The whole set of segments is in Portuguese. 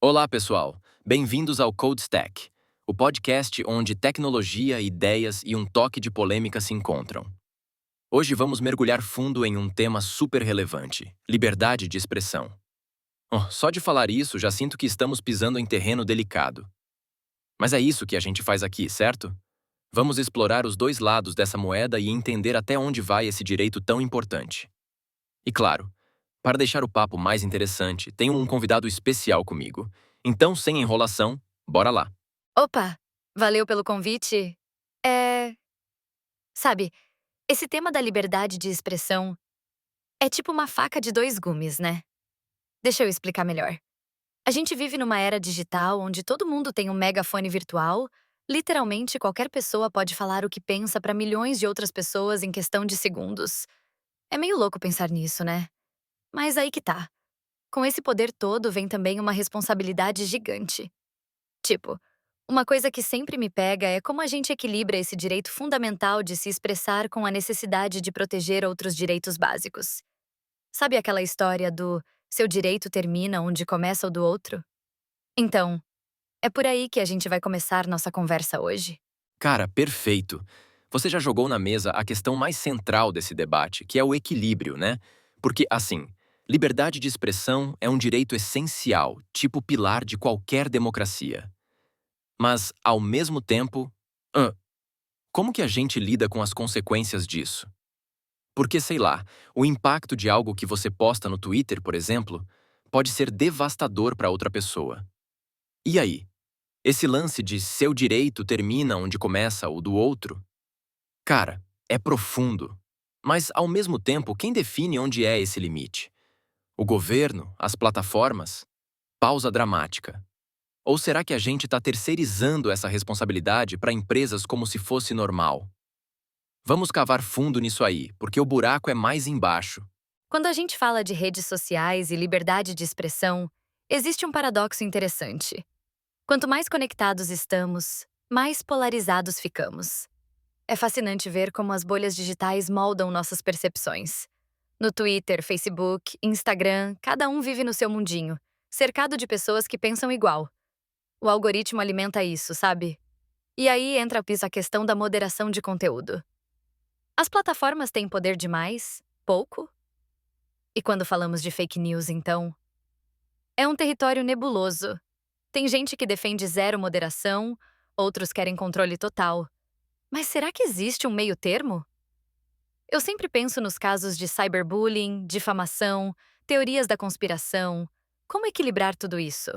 Olá, pessoal! Bem-vindos ao Code Stack, o podcast onde tecnologia, ideias e um toque de polêmica se encontram. Hoje vamos mergulhar fundo em um tema super relevante: liberdade de expressão. Só de falar isso já sinto que estamos pisando em terreno delicado. Mas é isso que a gente faz aqui, certo? Vamos explorar os dois lados dessa moeda e entender até onde vai esse direito tão importante. E claro, para deixar o papo mais interessante, tenho um convidado especial comigo. Então, sem enrolação, bora lá! Opa, valeu pelo convite. É, sabe, esse tema da liberdade de expressão é tipo uma faca de dois gumes, né? Deixa eu explicar melhor. A gente vive numa era digital onde todo mundo tem um megafone virtual. Literalmente, qualquer pessoa pode falar o que pensa para milhões de outras pessoas em questão de segundos. É meio louco pensar nisso, né? Mas aí que tá. Com esse poder todo vem também uma responsabilidade gigante. Tipo, uma coisa que sempre me pega é como a gente equilibra esse direito fundamental de se expressar com a necessidade de proteger outros direitos básicos. Sabe aquela história do seu direito termina onde começa o do outro? Então, é por aí que a gente vai começar nossa conversa hoje. Cara, perfeito! Você já jogou na mesa a questão mais central desse debate, que é o equilíbrio, né? Porque, assim, liberdade de expressão é um direito essencial, tipo pilar de qualquer democracia. Mas, ao mesmo tempo, como que a gente lida com as consequências disso? Porque, sei lá, o impacto de algo que você posta no Twitter, por exemplo, pode ser devastador para outra pessoa. E aí? Esse lance de seu direito termina onde começa o do outro? Cara, é profundo. Mas, ao mesmo tempo, quem define onde é esse limite? O governo? As plataformas? Pausa dramática. Ou será que a gente está terceirizando essa responsabilidade para empresas como se fosse normal? Vamos cavar fundo nisso aí, porque o buraco é mais embaixo. Quando a gente fala de redes sociais e liberdade de expressão, existe um paradoxo interessante. Quanto mais conectados estamos, mais polarizados ficamos. É fascinante ver como as bolhas digitais moldam nossas percepções. No Twitter, Facebook, Instagram, cada um vive no seu mundinho, cercado de pessoas que pensam igual. O algoritmo alimenta isso, sabe? E aí entra a questão da moderação de conteúdo. As plataformas têm poder demais? Pouco? E quando falamos de fake news, então? É um território nebuloso. Tem gente que defende zero moderação, outros querem controle total. Mas será que existe um meio termo? Eu sempre penso nos casos de cyberbullying, difamação, teorias da conspiração. Como equilibrar tudo isso?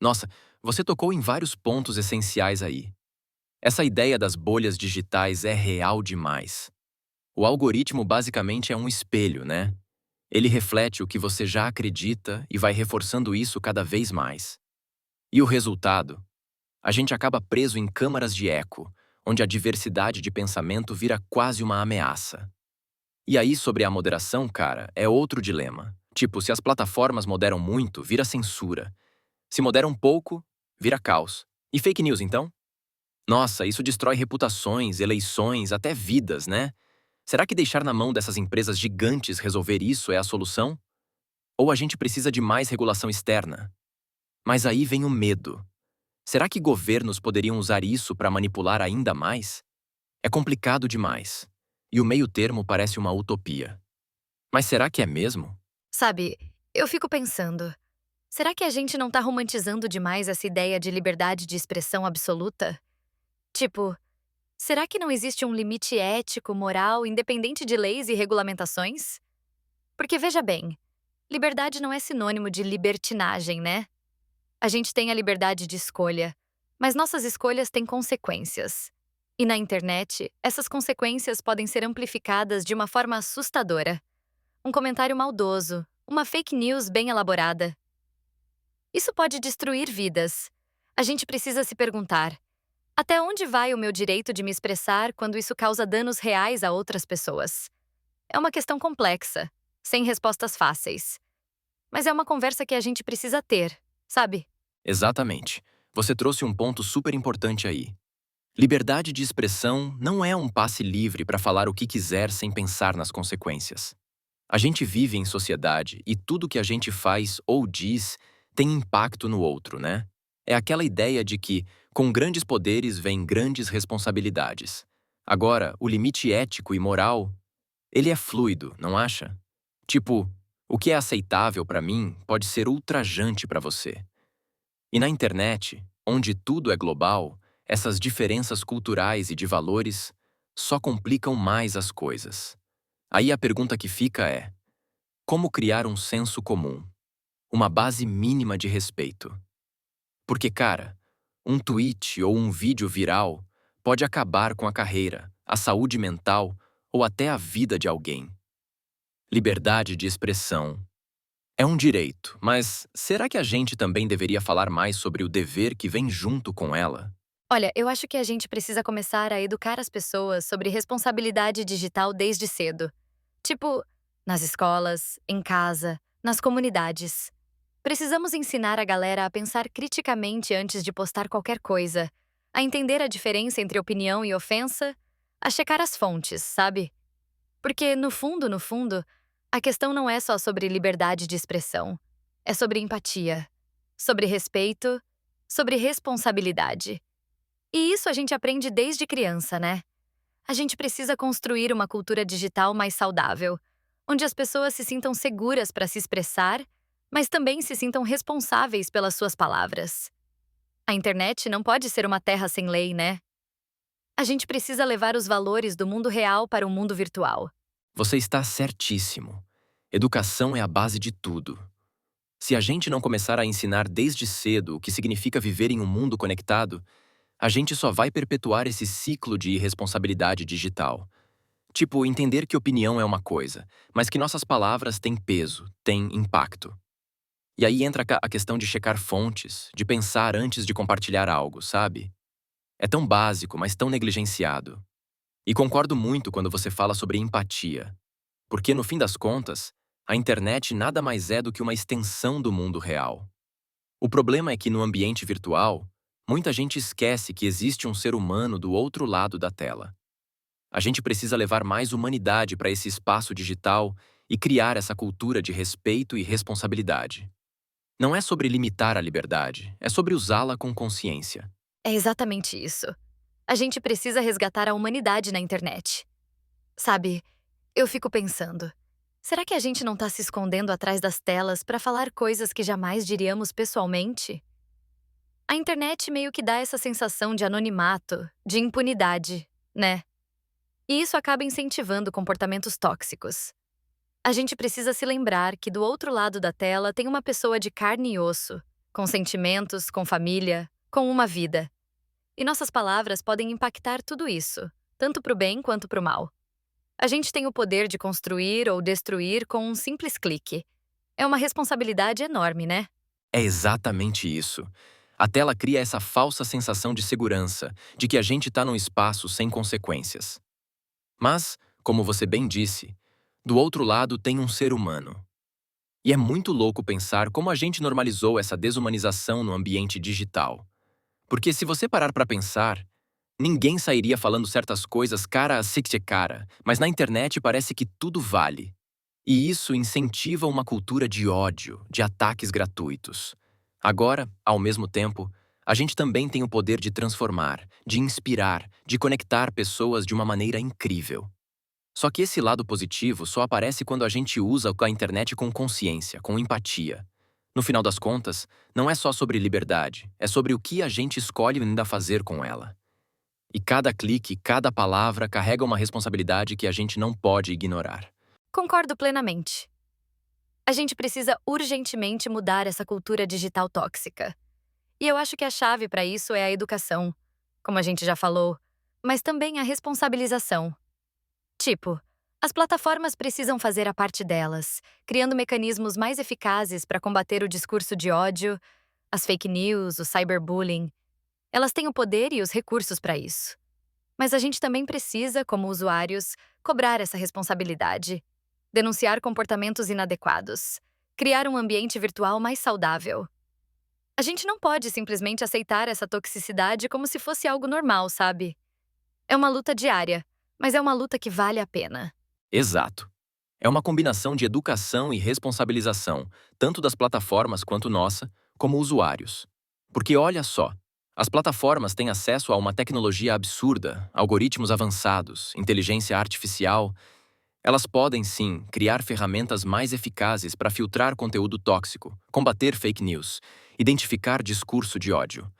Nossa, você tocou em vários pontos essenciais aí. Essa ideia das bolhas digitais é real demais. O algoritmo basicamente é um espelho, né? Ele reflete o que você já acredita e vai reforçando isso cada vez mais. E o resultado? A gente acaba preso em câmaras de eco, onde a diversidade de pensamento vira quase uma ameaça. E aí, sobre a moderação, cara, é outro dilema. Tipo, se as plataformas moderam muito, vira censura. Se moderam pouco, vira caos. E fake news, então? Nossa, isso destrói reputações, eleições, até vidas, né? Será que deixar na mão dessas empresas gigantes resolver isso é a solução? Ou a gente precisa de mais regulação externa? Mas aí vem o medo. Será que governos poderiam usar isso para manipular ainda mais? É complicado demais. E o meio-termo parece uma utopia. Mas será que é mesmo? Sabe, eu fico pensando, será que a gente não tá romantizando demais essa ideia de liberdade de expressão absoluta? Tipo, será que não existe um limite ético, moral, independente de leis e regulamentações? Porque veja bem, liberdade não é sinônimo de libertinagem, né? A gente tem a liberdade de escolha, mas nossas escolhas têm consequências. E na internet, essas consequências podem ser amplificadas de uma forma assustadora. Um comentário maldoso, uma fake news bem elaborada. Isso pode destruir vidas. A gente precisa se perguntar: até onde vai o meu direito de me expressar quando isso causa danos reais a outras pessoas? É uma questão complexa, sem respostas fáceis. Mas é uma conversa que a gente precisa ter, sabe? Exatamente. Você trouxe um ponto super importante aí. Liberdade de expressão não é um passe livre para falar o que quiser sem pensar nas consequências. A gente vive em sociedade e tudo que a gente faz ou diz tem impacto no outro, né? É aquela ideia de que, com grandes poderes, vem grandes responsabilidades. Agora, o limite ético e moral, ele é fluido, não acha? Tipo, o que é aceitável para mim pode ser ultrajante para você. E na internet, onde tudo é global, essas diferenças culturais e de valores só complicam mais as coisas. Aí a pergunta que fica é: como criar um senso comum? Uma base mínima de respeito? Porque, cara, um tweet ou um vídeo viral pode acabar com a carreira, a saúde mental ou até a vida de alguém. Liberdade de expressão é um direito, mas será que a gente também deveria falar mais sobre o dever que vem junto com ela? Olha, eu acho que a gente precisa começar a educar as pessoas sobre responsabilidade digital desde cedo. Tipo, nas escolas, em casa, nas comunidades. Precisamos ensinar a galera a pensar criticamente antes de postar qualquer coisa, a entender a diferença entre opinião e ofensa, a checar as fontes, sabe? Porque, no fundo, a questão não é só sobre liberdade de expressão. É sobre empatia, sobre respeito, sobre responsabilidade. E isso a gente aprende desde criança, né? A gente precisa construir uma cultura digital mais saudável, onde as pessoas se sintam seguras para se expressar, mas também se sintam responsáveis pelas suas palavras. A internet não pode ser uma terra sem lei, né? A gente precisa levar os valores do mundo real para o mundo virtual. Você está certíssimo. Educação é a base de tudo. Se a gente não começar a ensinar desde cedo o que significa viver em um mundo conectado, a gente só vai perpetuar esse ciclo de irresponsabilidade digital. Tipo, entender que opinião é uma coisa, mas que nossas palavras têm peso, têm impacto. E aí entra a questão de checar fontes, de pensar antes de compartilhar algo, sabe? É tão básico, mas tão negligenciado. E concordo muito quando você fala sobre empatia, porque no fim das contas, a internet nada mais é do que uma extensão do mundo real. O problema é que no ambiente virtual, muita gente esquece que existe um ser humano do outro lado da tela. A gente precisa levar mais humanidade para esse espaço digital e criar essa cultura de respeito e responsabilidade. Não é sobre limitar a liberdade, é sobre usá-la com consciência. É exatamente isso. A gente precisa resgatar a humanidade na internet. Sabe, eu fico pensando, será que a gente não está se escondendo atrás das telas para falar coisas que jamais diríamos pessoalmente? A internet meio que dá essa sensação de anonimato, de impunidade, né? E isso acaba incentivando comportamentos tóxicos. A gente precisa se lembrar que do outro lado da tela tem uma pessoa de carne e osso, com sentimentos, com família, com uma vida. E nossas palavras podem impactar tudo isso, tanto para o bem quanto para o mal. A gente tem o poder de construir ou destruir com um simples clique. É uma responsabilidade enorme, né? É exatamente isso. A tela cria essa falsa sensação de segurança, de que a gente está num espaço sem consequências. Mas, como você bem disse, do outro lado tem um ser humano. E é muito louco pensar como a gente normalizou essa desumanização no ambiente digital. Porque se você parar para pensar, ninguém sairia falando certas coisas cara a cara, mas na internet parece que tudo vale. E isso incentiva uma cultura de ódio, de ataques gratuitos. Agora, ao mesmo tempo, a gente também tem o poder de transformar, de inspirar, de conectar pessoas de uma maneira incrível. Só que esse lado positivo só aparece quando a gente usa a internet com consciência, com empatia. No final das contas, não é só sobre liberdade, é sobre o que a gente escolhe ainda fazer com ela. E cada clique, cada palavra carrega uma responsabilidade que a gente não pode ignorar. Concordo plenamente. A gente precisa urgentemente mudar essa cultura digital tóxica. E eu acho que a chave para isso é a educação, como a gente já falou, mas também a responsabilização. Tipo, as plataformas precisam fazer a parte delas, criando mecanismos mais eficazes para combater o discurso de ódio, as fake news, o cyberbullying. Elas têm o poder e os recursos para isso. Mas a gente também precisa, como usuários, cobrar essa responsabilidade, denunciar comportamentos inadequados, criar um ambiente virtual mais saudável. A gente não pode simplesmente aceitar essa toxicidade como se fosse algo normal, sabe? É uma luta diária, mas é uma luta que vale a pena. Exato. É uma combinação de educação e responsabilização, tanto das plataformas quanto nossa, como usuários. Porque olha só, as plataformas têm acesso a uma tecnologia absurda, algoritmos avançados, inteligência artificial. Elas podem, sim, criar ferramentas mais eficazes para filtrar conteúdo tóxico, combater fake news, identificar discurso de ódio.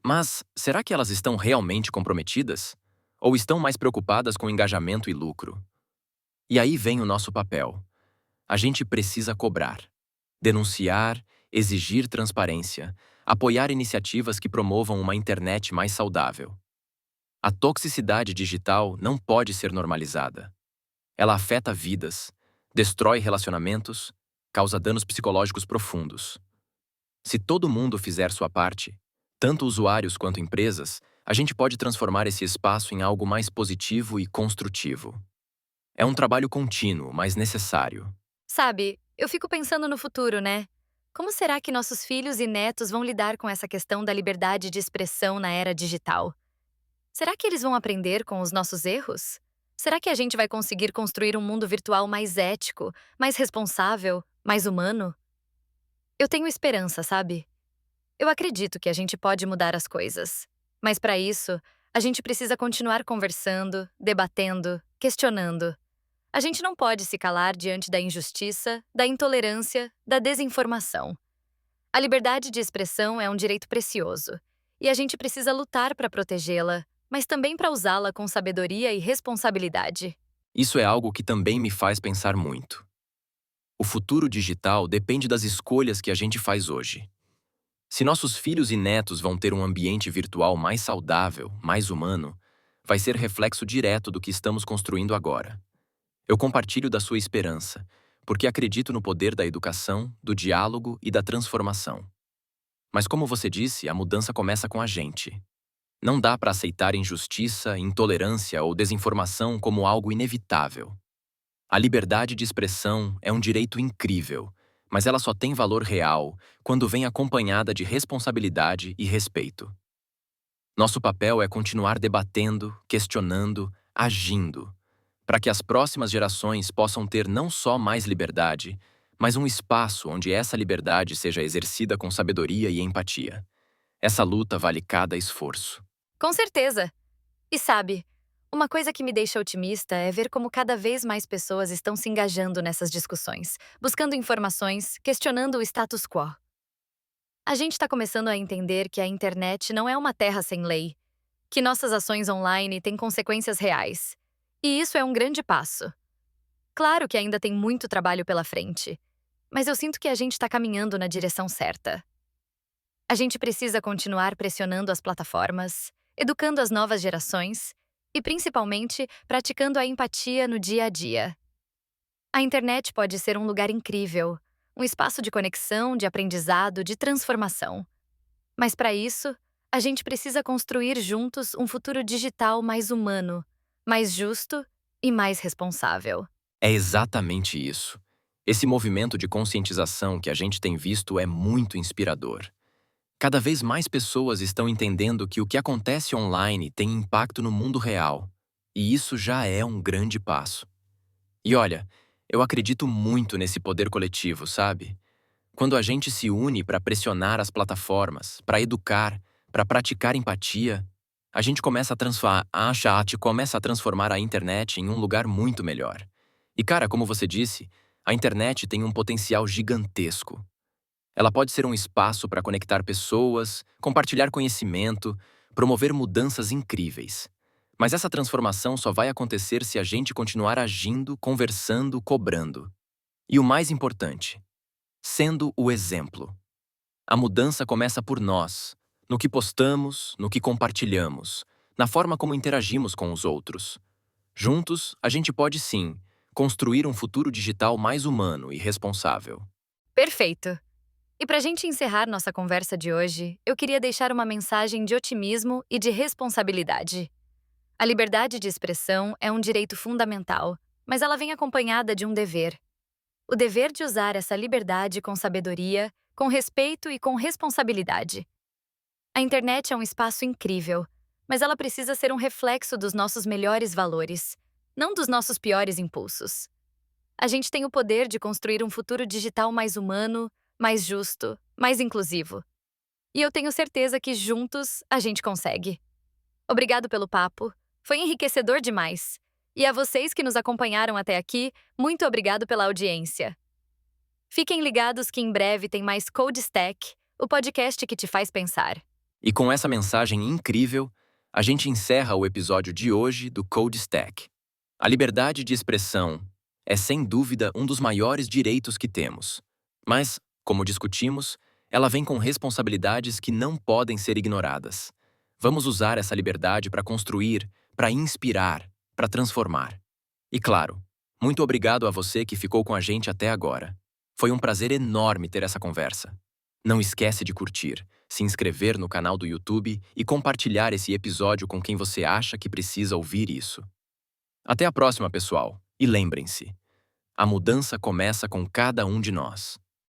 Mas será que elas estão realmente comprometidas? Ou estão mais preocupadas com engajamento e lucro? E aí vem o nosso papel. A gente precisa cobrar, denunciar, exigir transparência, apoiar iniciativas que promovam uma internet mais saudável. A toxicidade digital não pode ser normalizada. Ela afeta vidas, destrói relacionamentos, causa danos psicológicos profundos. Se todo mundo fizer sua parte, tanto usuários quanto empresas, a gente pode transformar esse espaço em algo mais positivo e construtivo. É um trabalho contínuo, mas necessário. Sabe, eu fico pensando no futuro, né? Como será que nossos filhos e netos vão lidar com essa questão da liberdade de expressão na era digital? Será que eles vão aprender com os nossos erros? Será que a gente vai conseguir construir um mundo virtual mais ético, mais responsável, mais humano? Eu tenho esperança, sabe? Eu acredito que a gente pode mudar as coisas. Mas para isso, a gente precisa continuar conversando, debatendo, questionando. A gente não pode se calar diante da injustiça, da intolerância, da desinformação. A liberdade de expressão é um direito precioso, e a gente precisa lutar para protegê-la, mas também para usá-la com sabedoria e responsabilidade. Isso é algo que também me faz pensar muito. O futuro digital depende das escolhas que a gente faz hoje. Se nossos filhos e netos vão ter um ambiente virtual mais saudável, mais humano, vai ser reflexo direto do que estamos construindo agora. Eu compartilho da sua esperança, porque acredito no poder da educação, do diálogo e da transformação. Mas como você disse, a mudança começa com a gente. Não dá para aceitar injustiça, intolerância ou desinformação como algo inevitável. A liberdade de expressão é um direito incrível, mas ela só tem valor real quando vem acompanhada de responsabilidade e respeito. Nosso papel é continuar debatendo, questionando, agindo, para que as próximas gerações possam ter não só mais liberdade, mas um espaço onde essa liberdade seja exercida com sabedoria e empatia. Essa luta vale cada esforço. Com certeza! E sabe, uma coisa que me deixa otimista é ver como cada vez mais pessoas estão se engajando nessas discussões, buscando informações, questionando o status quo. A gente está começando a entender que a internet não é uma terra sem lei, que nossas ações online têm consequências reais. E isso é um grande passo. Claro que ainda tem muito trabalho pela frente, mas eu sinto que a gente está caminhando na direção certa. A gente precisa continuar pressionando as plataformas, educando as novas gerações e, principalmente, praticando a empatia no dia a dia. A internet pode ser um lugar incrível, um espaço de conexão, de aprendizado, de transformação. Mas para isso, a gente precisa construir juntos um futuro digital mais humano, mais justo e mais responsável. É exatamente isso. Esse movimento de conscientização que a gente tem visto é muito inspirador. Cada vez mais pessoas estão entendendo que o que acontece online tem impacto no mundo real, e isso já é um grande passo. E olha, eu acredito muito nesse poder coletivo, sabe? Quando a gente se une para pressionar as plataformas, para educar, para praticar empatia, a gente começa começa a transformar a internet em um lugar muito melhor. E cara, como você disse, a internet tem um potencial gigantesco. Ela pode ser um espaço para conectar pessoas, compartilhar conhecimento, promover mudanças incríveis. Mas essa transformação só vai acontecer se a gente continuar agindo, conversando, cobrando. E o mais importante, sendo o exemplo. A mudança começa por nós, no que postamos, no que compartilhamos, na forma como interagimos com os outros. Juntos, a gente pode sim construir um futuro digital mais humano e responsável. Perfeito! E para a gente encerrar nossa conversa de hoje, eu queria deixar uma mensagem de otimismo e de responsabilidade. A liberdade de expressão é um direito fundamental, mas ela vem acompanhada de um dever. O dever de usar essa liberdade com sabedoria, com respeito e com responsabilidade. A internet é um espaço incrível, mas ela precisa ser um reflexo dos nossos melhores valores, não dos nossos piores impulsos. A gente tem o poder de construir um futuro digital mais humano, mais justo, mais inclusivo. E eu tenho certeza que juntos a gente consegue. Obrigado pelo papo, foi enriquecedor demais. E a vocês que nos acompanharam até aqui, muito obrigado pela audiência. Fiquem ligados que em breve tem mais Code Stack, o podcast que te faz pensar. E com essa mensagem incrível, a gente encerra o episódio de hoje do Code Stack. A liberdade de expressão é, sem dúvida, um dos maiores direitos que temos. Mas, como discutimos, ela vem com responsabilidades que não podem ser ignoradas. Vamos usar essa liberdade para construir, para inspirar, para transformar. E claro, muito obrigado a você que ficou com a gente até agora. Foi um prazer enorme ter essa conversa. Não esquece de curtir, se inscrever no canal do YouTube e compartilhar esse episódio com quem você acha que precisa ouvir isso. Até a próxima, pessoal. E lembrem-se, a mudança começa com cada um de nós.